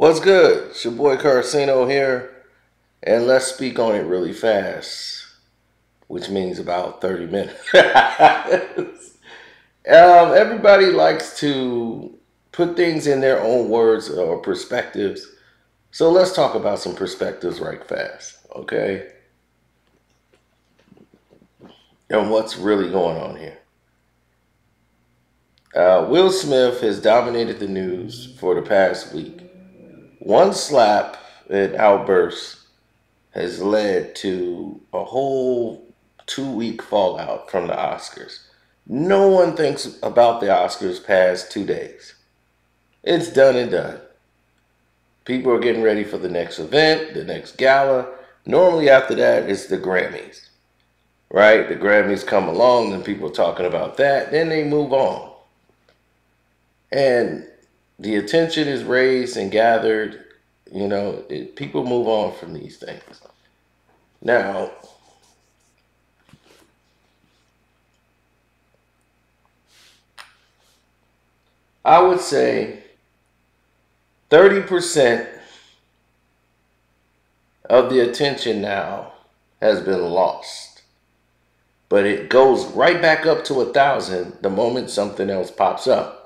What's good? It's your boy Carcino here, and let's speak on it really fast, which means about 30 minutes. Everybody likes to put things in their own words or perspectives, so let's talk about some perspectives right fast, okay? And what's really going on here. Will Smith has dominated the news for the past week. One slap and outburst has led to a whole 2 week fallout from the Oscars. No one thinks about the Oscars past 2 days. It's done and done. People are getting ready for the next event, the next gala. Normally after that, it's the Grammys, right? The Grammys come along and people are talking about that. Then they move on. And the attention is raised and gathered. People move on from these things. Now, I would say 30% of the attention now has been lost. But it goes right back up to 1,000 the moment something else pops up.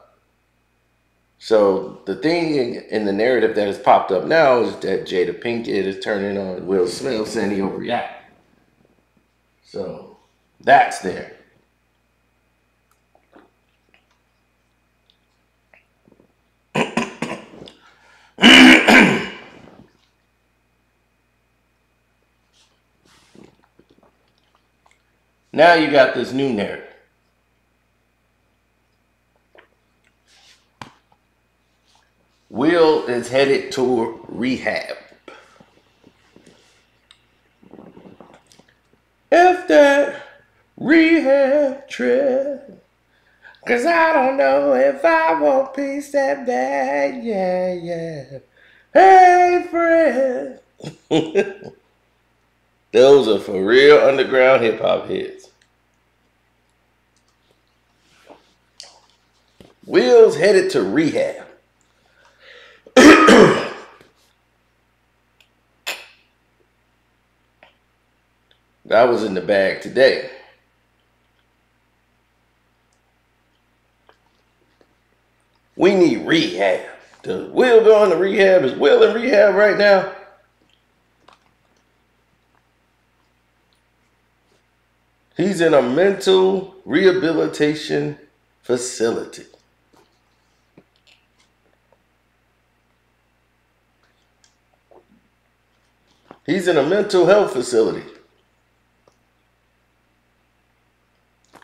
So the thing in the narrative that has popped up now is that Jada Pinkett is turning on Will Smith saying he overreacted. So that's there. Now you got this new narrative. Will is headed to rehab. If that rehab trip, 'cause I don't know if I want peace that bad, yeah. Hey, friend. Those are for real underground hip hop hits. Will's headed to rehab. That was in the bag today. We need rehab. Does Will go into rehab? Is Will in rehab right now? He's in a mental rehabilitation facility. He's in a mental health facility.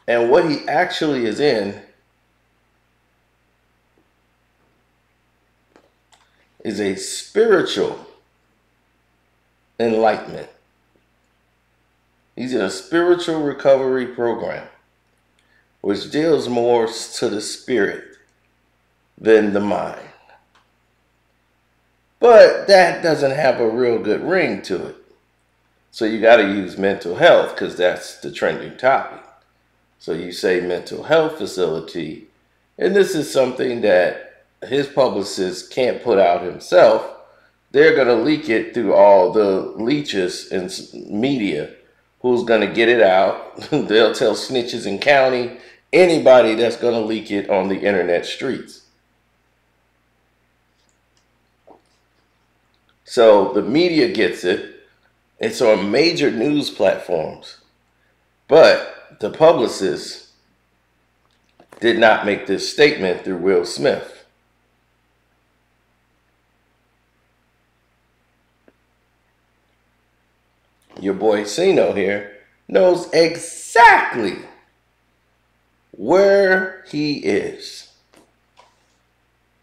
And what he actually is in is a spiritual enlightenment. He's in a spiritual recovery program, which deals more to the spirit than the mind. But that doesn't have a real good ring to it. So you got to use mental health because that's the trending topic. So you say mental health facility, and this is something that his publicist can't put out himself. They're going to leak it through all the leeches in media. Who's going to get it out? They'll tell snitches in county, anybody that's going to leak it on the internet streets. So the media gets it. It's on major news platforms. But the publicist did not make this statement through Will Smith. Your boy Sino here knows exactly where he is,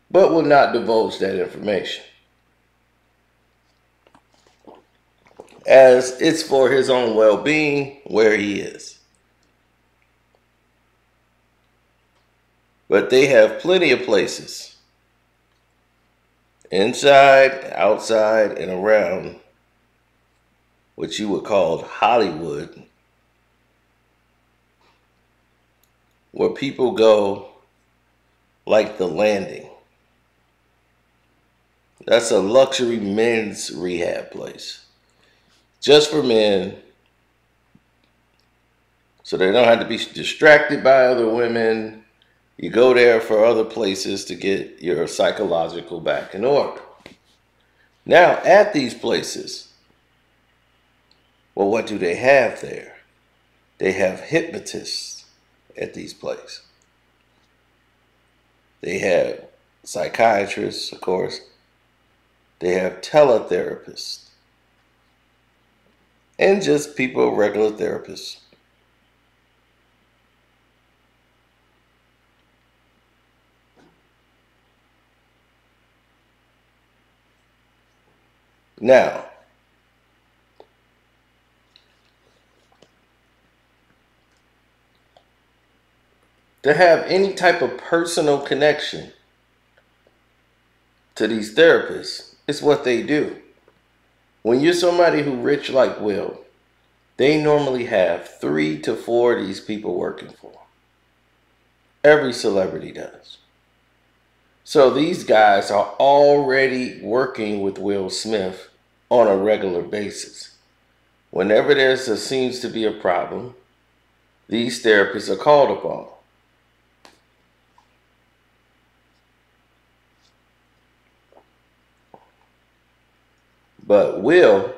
but will not divulge that information, as it's for his own well-being where he is. But they have plenty of places, inside, outside, and around what you would call Hollywood, where people go like the Landing. That's a luxury men's rehab place. Just for men, so they don't have to be distracted by other women. You go there for other places to get your psychological back in order. Now, at these places, well, what do they have there? They have hypnotists at these places. They have psychiatrists, of course. They have teletherapists. And just people, regular therapists. Now, to have any type of personal connection to these therapists, it's what they do. When you're somebody who rich like Will, they normally have 3 to 4 of these people working for them. Every celebrity does. So these guys are already working with Will Smith on a regular basis. Whenever seems to be a problem, these therapists are called upon. But Will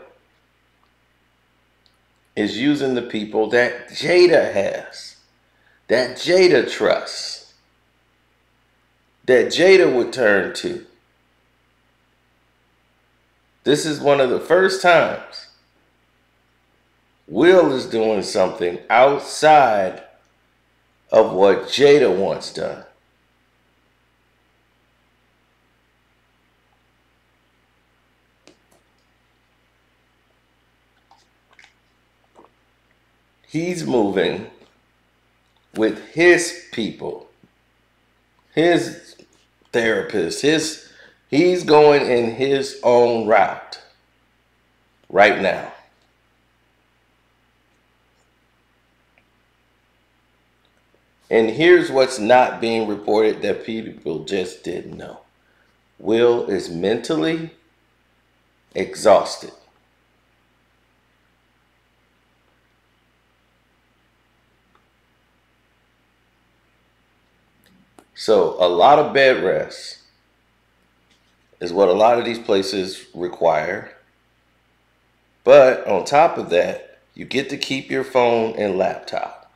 is using the people that Jada has, that Jada trusts, that Jada would turn to. This is one of the first times Will is doing something outside of what Jada wants done. He's moving with his people, his therapist, he's going in his own route right now. And here's what's not being reported that people just didn't know. Will is mentally exhausted. So a lot of bed rest is what a lot of these places require. But on top of that, you get to keep your phone and laptop.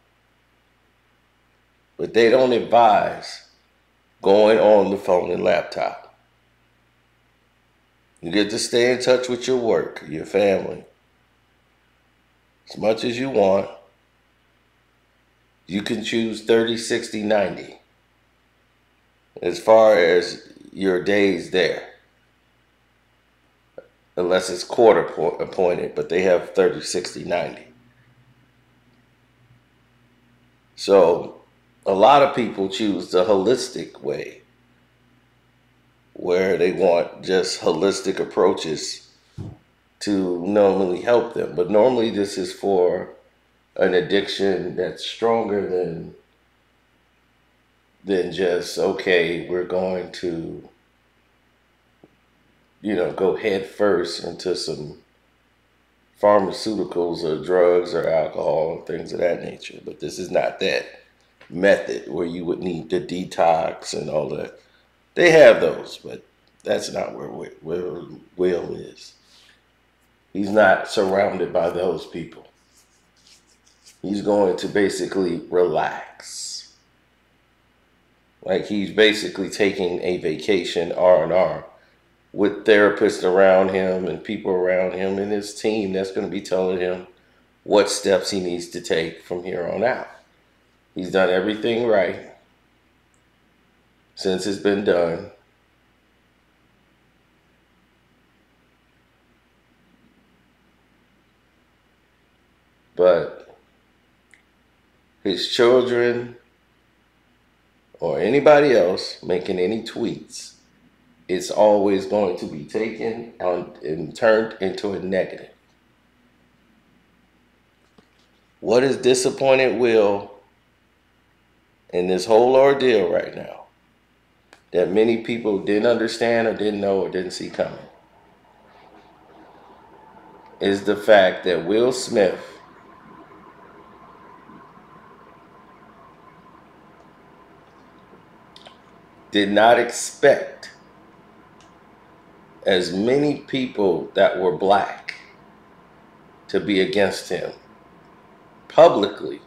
But they don't advise going on the phone and laptop. You get to stay in touch with your work, your family, as much as you want. You can choose 30, 60, 90 as far as your days there. Unless it's quarter appointed, but they have 30, 60, 90. So a lot of people choose the holistic way, where they want just holistic approaches to normally help them. But normally this is for an addiction that's stronger than just, okay, we're going to, go head first into some pharmaceuticals or drugs or alcohol and things of that nature. But this is not that method where you would need the detox and all that. They have those, but that's not where Will is. He's not surrounded by those people. He's going to basically relax. Like he's basically taking a vacation R&R with therapists around him and people around him and his team that's going to be telling him what steps he needs to take from here on out. He's done everything right since it's been done. But his children or anybody else making any tweets, it's always going to be taken and turned into a negative. What is disappointed Will in this whole ordeal right now that many people didn't understand or didn't know or didn't see coming is the fact that Will Smith did not expect as many people that were black to be against him publicly.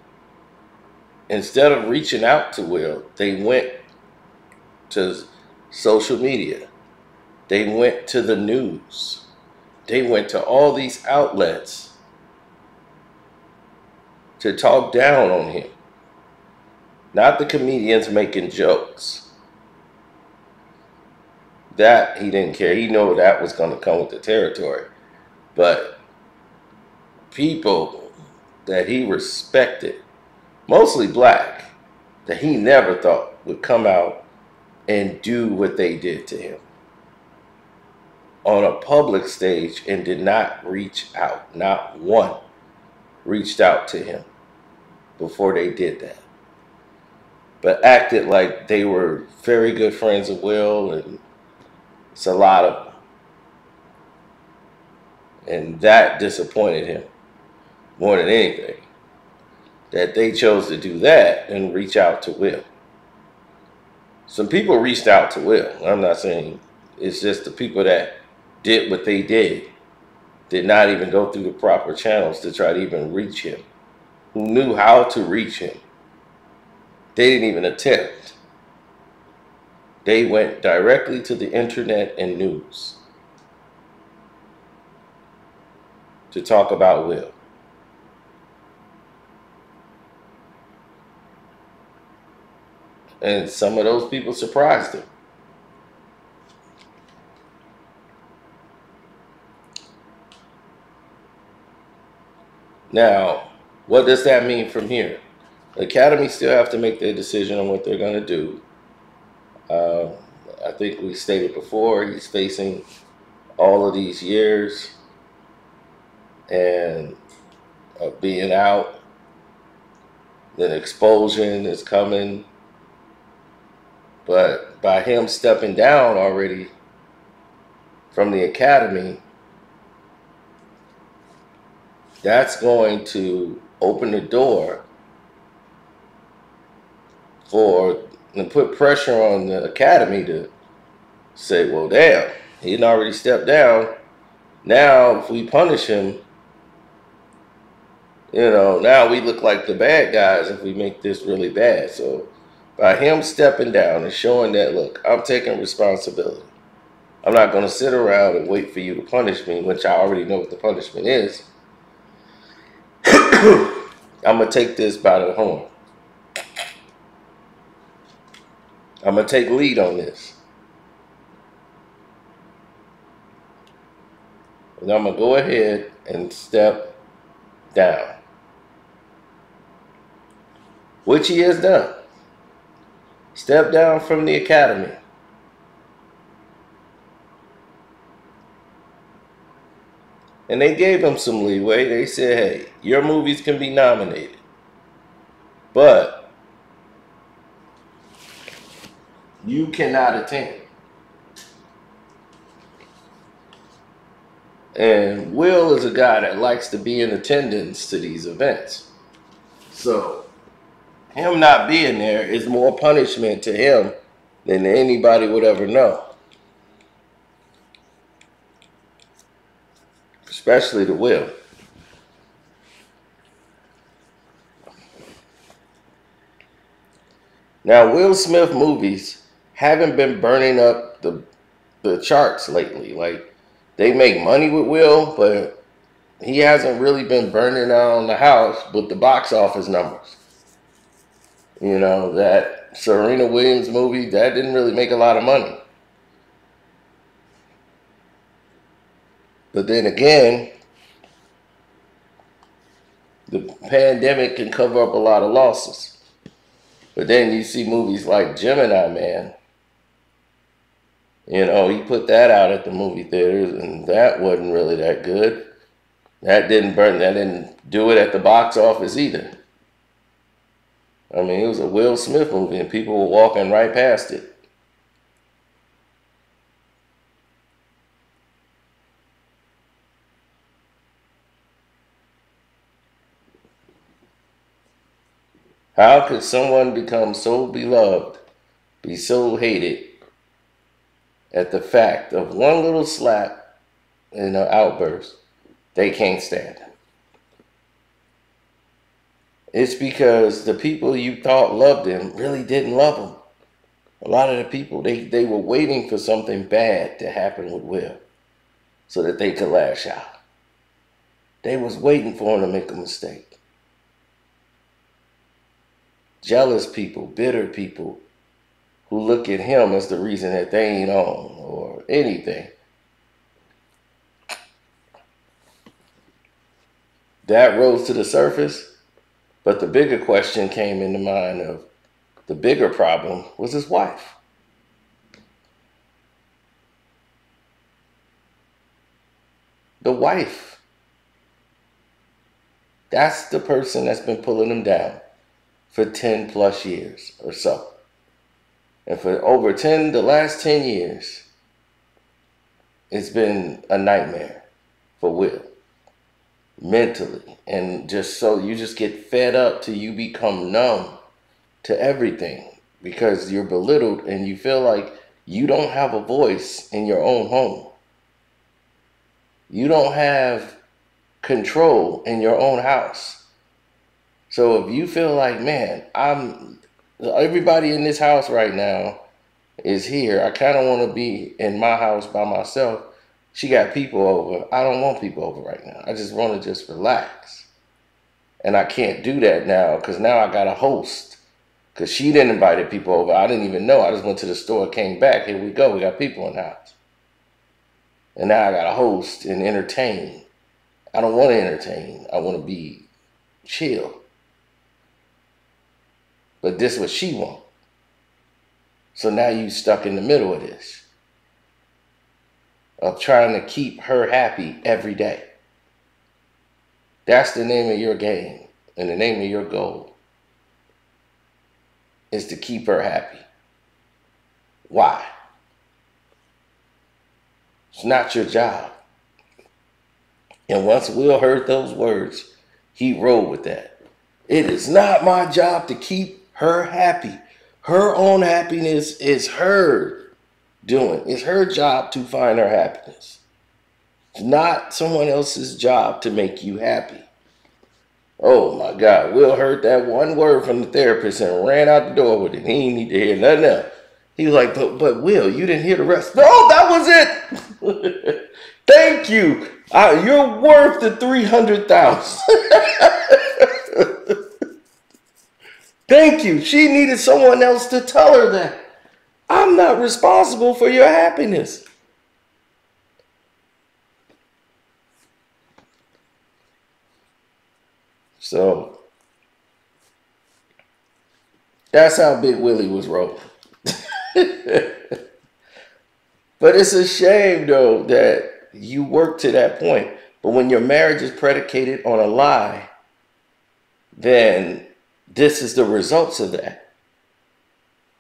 Instead of reaching out to Will, they went to social media. They went to the news. They went to all these outlets to talk down on him. Not the comedians making jokes. That he didn't care. He knew that was going to come with the territory. But people that he respected, mostly black, that he never thought would come out and do what they did to him on a public stage and did not reach out. Not one reached out to him before they did that. But acted like they were very good friends of Will, and it's a lot of them. And that disappointed him more than anything. That they chose to do that and reach out to Will. Some people reached out to Will. I'm not saying it's just the people that did what they did not even go through the proper channels to try to even reach him. Who knew how to reach him. They didn't even attempt. They went directly to the internet and news to talk about Will. And some of those people surprised him. Now, what does that mean from here? The Academy still have to make their decision on what they're going to do. I think we stated before, he's facing all of these years and of being out. Then expulsion is coming. But by him stepping down already from the Academy, that's going to open the door and put pressure on the Academy to say, well, damn, he had already stepped down. Now, if we punish him, now we look like the bad guys if we make this really bad. So by him stepping down and showing that, look, I'm taking responsibility. I'm not going to sit around and wait for you to punish me, which I already know what the punishment is. I'm going to take this by the horn. I'm going to take lead on this. And I'm going to go ahead and step down. Which he has done. Step down from the Academy. And they gave him some leeway. They said, hey, your movies can be nominated. But you cannot attend. And Will is a guy that likes to be in attendance to these events. So him not being there is more punishment to him than anybody would ever know. Especially to Will. Now, Will Smith movies haven't been burning up the charts lately. Like, they make money with Will, but he hasn't really been burning down the house with the box office numbers. That Serena Williams movie, that didn't really make a lot of money. But then again, the pandemic can cover up a lot of losses. But then you see movies like Gemini Man. He put that out at the movie theaters, and that wasn't really that good. That didn't do it at the box office either. I mean, it was a Will Smith movie, and people were walking right past it. How could someone become so beloved, be so hated at the fact of one little slap and an outburst? They can't stand it. It's because the people you thought loved him really didn't love him. A lot of the people, they were waiting for something bad to happen with Will so that they could lash out. They was waiting for him to make a mistake. Jealous people, bitter people who look at him as the reason that they ain't on or anything. That rose to the surface, but the bigger question came in the mind of the bigger problem was his wife. The wife. That's the person that's been pulling him down for 10 plus years or so. And for over the last 10 years, it's been a nightmare for Will. Mentally. And just so you just get fed up till you become numb to everything because you're belittled and you feel like you don't have a voice in your own home. You don't have control in your own house. So if you feel like, man, everybody in this house right now is here. I kind of want to be in my house by myself. She got people over. I don't want people over right now. I just want to just relax. And I can't do that now because now I got a host. Because she didn't invite people over. I didn't even know. I just went to the store, came back. Here we go. We got people in the house. And now I got to host and entertain. I don't want to entertain. I want to be chill. But this is what she wants. So now you stuck in the middle of this. Of trying to keep her happy every day. That's the name of your game. And the name of your goal is to keep her happy. Why? It's not your job. And once Will heard those words, he rolled with that. It is not my job to keep her happy. Her own happiness is her doing. It's her job to find her happiness. It's not someone else's job to make you happy. Oh my God, Will heard that one word from the therapist and ran out the door with it. He didn't need to hear nothing else. He was like, but Will, you didn't hear the rest. No, that was it. Thank you. You're worth the 300,000. Thank you. She needed someone else to tell her that. I'm not responsible for your happiness. So that's how Big Willie was rolling. But it's a shame, though, that you work to that point. But when your marriage is predicated on a lie, then this is the results of that.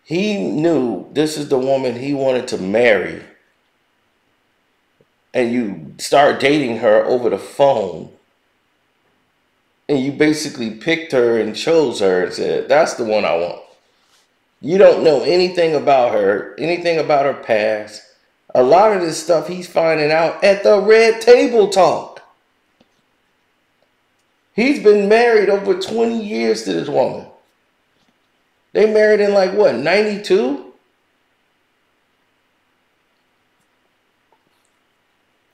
He knew this is the woman he wanted to marry. And you start dating her over the phone. And you basically picked her and chose her and said, that's the one I want. You don't know anything about her, anything about her past. A lot of this stuff he's finding out at the Red Table Talk. He's been married over 20 years to this woman. They married in like what, 92?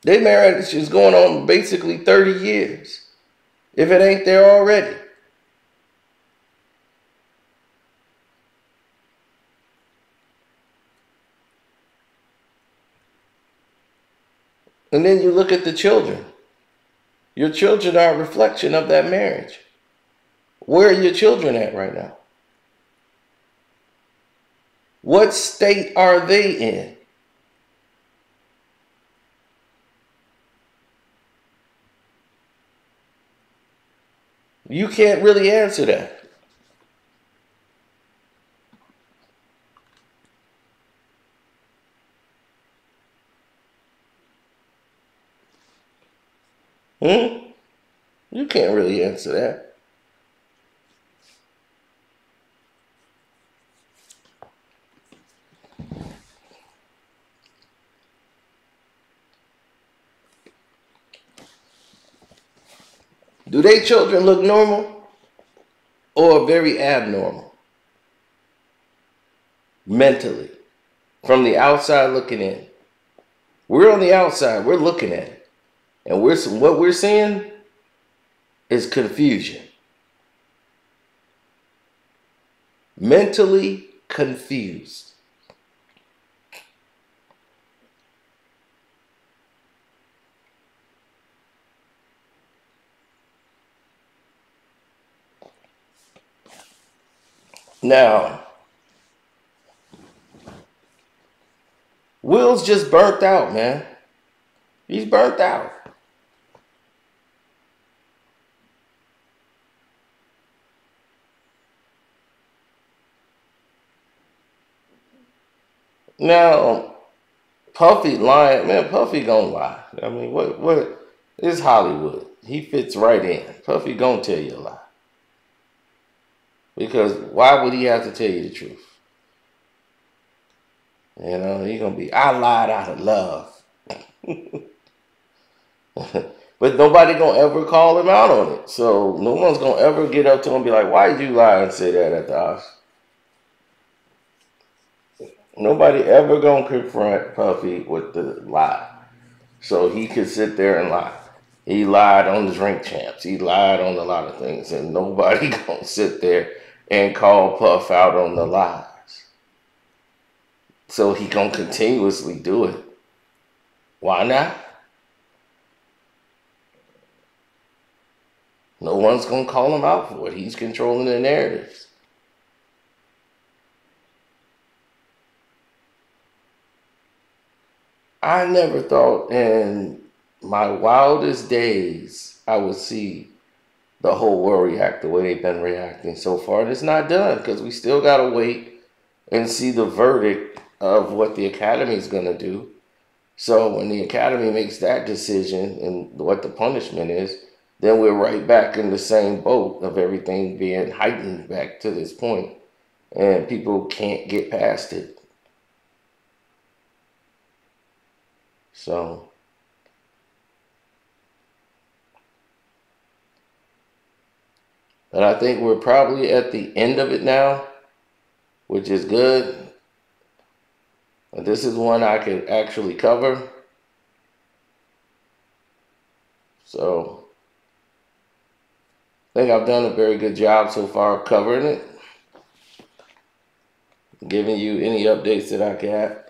They married, she's going on basically 30 years. If it ain't there already. And then you look at the children. Your children are a reflection of that marriage. Where are your children at right now? What state are they in? You can't really answer that. You can't really answer that. Do they children look normal or very abnormal? Mentally. From the outside looking in. We're on the outside. We're looking at it. And what we're seeing is confusion. Mentally confused. Now, Will's just burnt out, man. He's burnt out. Now, Puffy lying, man. Puffy gonna lie. I mean, what? It's Hollywood. He fits right in. Puffy gonna tell you a lie. Because why would he have to tell you the truth? You know, he's gonna be, I lied out of love. But nobody gonna ever call him out on it. So no one's gonna ever get up to him and be like, why did you lie and say that at the Oscars? Nobody ever gonna confront Puffy with the lie. So he could sit there and lie. He lied on the Drink Champs. He lied on a lot of things. And nobody gonna sit there and call Puff out on the lies. So he gonna continuously do it. Why not? No one's gonna call him out for it. He's controlling the narratives. I never thought in my wildest days I would see the whole world react the way they've been reacting so far. And it's not done because we still got to wait and see the verdict of what the Academy is going to do. So when the Academy makes that decision and what the punishment is, then we're right back in the same boat of everything being heightened back to this point. And people can't get past it. So, but I think we're probably at the end of it now, which is good. And this is one I could actually cover. So, I think I've done a very good job so far covering it. Giving you any updates that I got.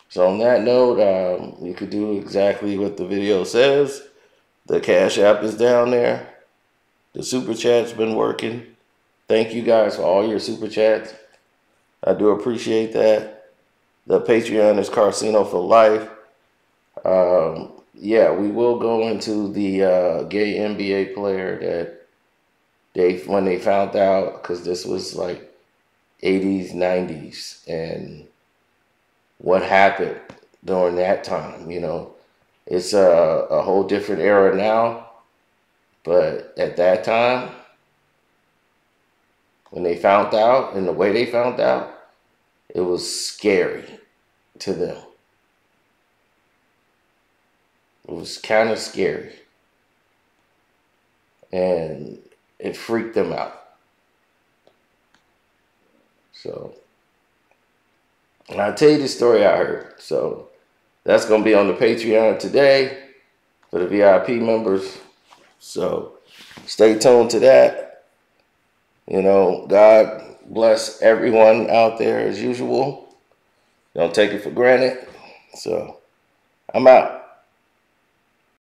So on that note, you could do exactly what the video says. The Cash App is down there. The Super Chat's been working. Thank you guys for all your Super Chats. I do appreciate that. The Patreon is Carcino for life. Yeah, we will go into the gay NBA player that when they found out, because this was like 80s, 90s, and what happened during that time, you know. It's a whole different era now, but at that time, when they found out and the way they found out, it was scary to them. It was kind of scary. And it freaked them out. So, and I'll tell you the story I heard. So that's going to be on the Patreon today for the VIP members. So stay tuned to that. You know, God bless everyone out there as usual. Don't take it for granted. So I'm out.